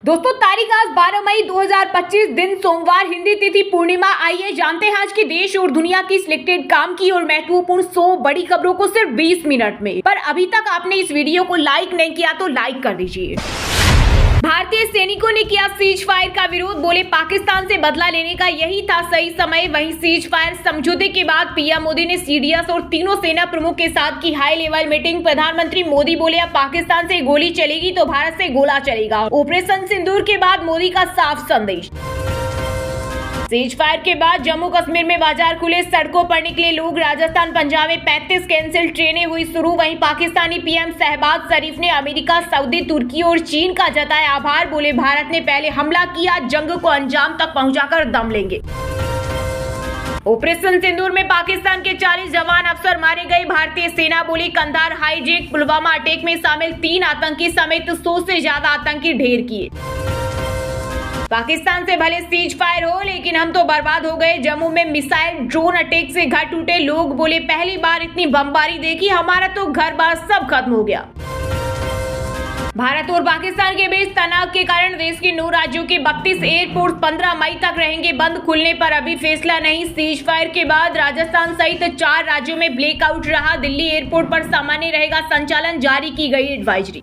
दोस्तों तारीख आज 12 मई 2025 दिन सोमवार, हिंदी तिथि पूर्णिमा। आइए जानते हैं आज के देश और दुनिया की सिलेक्टेड काम की और महत्वपूर्ण 100 बड़ी खबरों को सिर्फ 20 मिनट में। पर अभी तक आपने इस वीडियो को लाइक नहीं किया तो लाइक कर दीजिए। भारतीय सैनिकों ने किया सीज फायर का विरोध, बोले पाकिस्तान से बदला लेने का यही था सही समय। वहीं सीज फायर समझौते के बाद पीएम मोदी ने सीडीएस और तीनों सेना प्रमुख के साथ की हाई लेवल मीटिंग। प्रधानमंत्री मोदी बोले अब पाकिस्तान से गोली चलेगी तो भारत से गोला चलेगा। ऑपरेशन सिंदूर के बाद मोदी का साफ संदेश। सीज फायर के बाद जम्मू कश्मीर में बाजार खुले, सड़कों पर निकले लोग। राजस्थान पंजाब में 35 कैंसिल ट्रेनें हुई शुरू। वहीं पाकिस्तानी पीएम शहबाज शरीफ ने अमेरिका, सऊदी, तुर्की और चीन का जताया आभार, बोले भारत ने पहले हमला किया, जंग को अंजाम तक पहुंचाकर दम लेंगे। ऑपरेशन सिंदूर में पाकिस्तान के 40 जवान अफसर मारे गए। भारतीय सेना बोली कंधार हाईजैक, पुलवामा अटैक में शामिल 3 आतंकी समेत 100 से ज्यादा आतंकी ढेर किए। पाकिस्तान से भले सीज फायर हो लेकिन हम तो बर्बाद हो गए। जम्मू में मिसाइल ड्रोन अटैक से घर टूटे लोग, बोले पहली बार इतनी बमबारी देखी, हमारा तो घर बार सब खत्म हो गया। भारत और पाकिस्तान के बीच तनाव के कारण देश के 9 राज्यों के 32 एयरपोर्ट 15 मई तक रहेंगे बंद। खुलने पर अभी फैसला नहीं। सीज फायर के बाद राजस्थान सहित 4 राज्यों में ब्लैकआउट रहा। दिल्ली एयरपोर्ट पर सामान्य रहेगा संचालन, जारी की गई एडवाइजरी।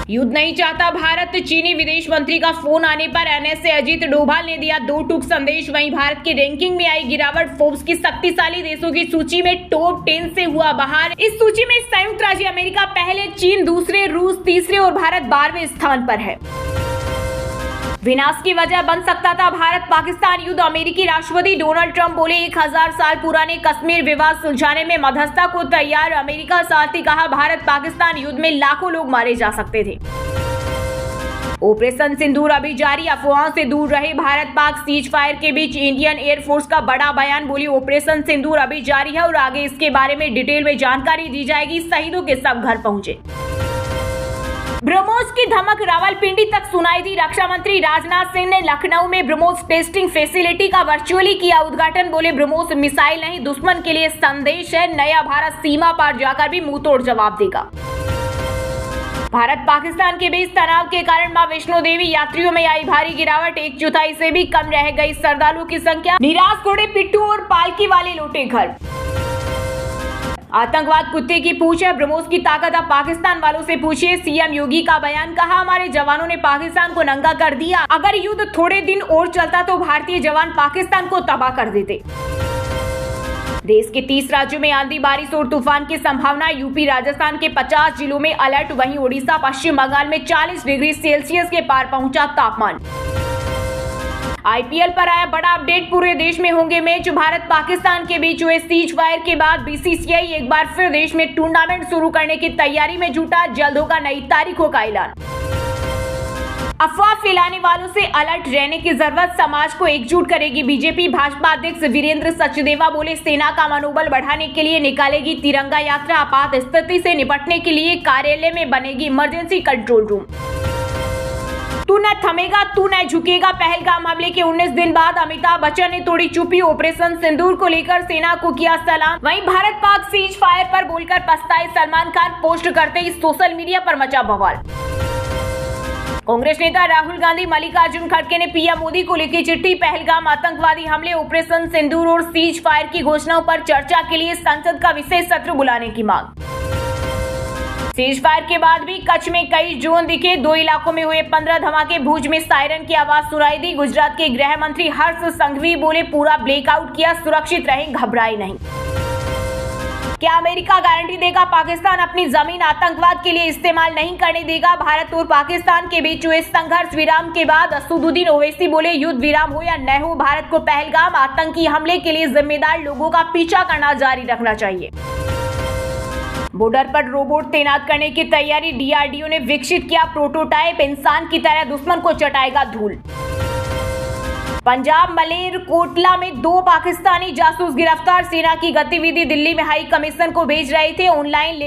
युद्ध नहीं चाहता भारत, चीनी विदेश मंत्री का फोन आने पर एनएसए अजीत डोभाल ने दिया 2 टूक संदेश। वहीं भारत की रैंकिंग में आई गिरावट, फोर्ब्स की शक्तिशाली देशों की सूची में टॉप 10 से हुआ बाहर। इस सूची में संयुक्त राज्य अमेरिका पहले, चीन दूसरे, रूस तीसरे और भारत 12वें स्थान पर है। विनाश की वजह बन सकता था भारत पाकिस्तान युद्ध। अमेरिकी राष्ट्रपति डोनाल्ड ट्रंप बोले 1000 साल पुराने कश्मीर विवाद सुलझाने में मध्यस्थता को तैयार। अमेरिका साथ ही कहा भारत पाकिस्तान युद्ध में लाखों लोग मारे जा सकते थे। ऑपरेशन सिंदूर अभी जारी, अफवाहों से दूर रहे। भारत पाक सीज फायर के बीच इंडियन एयरफोर्स का बड़ा बयान, बोली ऑपरेशन सिंदूर अभी जारी है और आगे इसके बारे में डिटेल में जानकारी दी जाएगी। शहीदों के सब घर पहुंचे। ब्रह्मोस की धमक रावलपिंडी तक सुनाई दी। रक्षा मंत्री राजनाथ सिंह ने लखनऊ में ब्रह्मोस टेस्टिंग फैसिलिटी का वर्चुअली किया उद्घाटन, बोले ब्रह्मोस मिसाइल नहीं दुश्मन के लिए संदेश है। नया भारत सीमा पार जाकर भी मुंहतोड़ जवाब देगा। भारत पाकिस्तान के बीच तनाव के कारण मां वैष्णो देवी यात्रियों में आई भारी गिरावट, 1/4 से भी कम रह गई श्रद्धालुओं की संख्या। निराश घोड़े पिट्ठू और पालकी वाले लौटे घर। आतंकवाद कुत्ते की पूछ है, ब्रह्मोस की ताकत अब पाकिस्तान वालों से पूछिए। सीएम योगी का बयान, कहा हमारे जवानों ने पाकिस्तान को नंगा कर दिया। अगर युद्ध थोड़े दिन और चलता तो भारतीय जवान पाकिस्तान को तबाह कर देते। देश के 30 राज्यों में आंधी, बारिश और तूफान की संभावना। यूपी राजस्थान के 50 जिलों में अलर्ट। वहीं ओडिशा, पश्चिम बंगाल में 40 डिग्री सेल्सियस के पार पहुंचा तापमान। आईपीएल पर आया बड़ा अपडेट, पूरे देश में होंगे मैच। भारत पाकिस्तान के बीच हुए सीज फायर के बाद बीसीसीआई एक बार फिर देश में टूर्नामेंट शुरू करने की तैयारी में जुटा। जल्द होगा नई तारीखों का ऐलान। अफवाह फैलाने वालों से अलर्ट रहने की जरूरत, समाज को एकजुट करेगी बीजेपी। भाजपा अध्यक्ष वीरेंद्र सचदेवा बोले सेना का मनोबल बढ़ाने के लिए निकालेगी तिरंगा यात्रा। आपात स्थिति से निपटने के लिए कार्यालय में बनेगी इमरजेंसी कंट्रोल रूम। तू न थमेगा तू न झुकेगा, पहलगाम हमले के 19 दिन बाद अमिताभ बच्चन ने तोड़ी चुप्पी। ऑपरेशन सिंदूर को लेकर सेना को किया सलाम। वहीं भारत पाक सीज फायर पर बोलकर पछताए सलमान खान, पोस्ट करते ही सोशल मीडिया पर मचा बवाल। कांग्रेस नेता राहुल गांधी, मल्लिकार्जुन खड़गे ने पीएम मोदी को लिखी चिट्ठी। पहलगाम आतंकवादी हमले, ऑपरेशन सिंदूर और सीज फायर की घोषणाओं पर चर्चा के लिए संसद का विशेष सत्र बुलाने की मांग। सीज फायर के बाद भी कच्छ में कई ड्रोन दिखे। 2 इलाकों में हुए 15 धमाके। भुज में सायरन की आवाज सुनाई दी। गुजरात के गृह मंत्री हर्ष संघवी बोले पूरा ब्लैकआउट किया, सुरक्षित रहें, घबराए नहीं। क्या अमेरिका गारंटी देगा पाकिस्तान अपनी जमीन आतंकवाद के लिए इस्तेमाल नहीं करने देगा? भारत और पाकिस्तान के बीच हुए संघर्ष विराम के बाद असदुद्दीन ओवैसी बोले युद्ध विराम हो या न हो, भारत को पहलगाम आतंकी हमले के लिए जिम्मेदार लोगों का पीछा करना जारी रखना चाहिए। बॉर्डर पर रोबोट तैनात करने की तैयारी, डीआरडीओ ने विकसित किया प्रोटोटाइप, इंसान की तरह दुश्मन को चटाएगा धूल। पंजाब मलेरकोटला में 2 पाकिस्तानी जासूस गिरफ्तार, सेना की गतिविधि दिल्ली में हाई कमीशन को भेज रहे थे। ऑनलाइन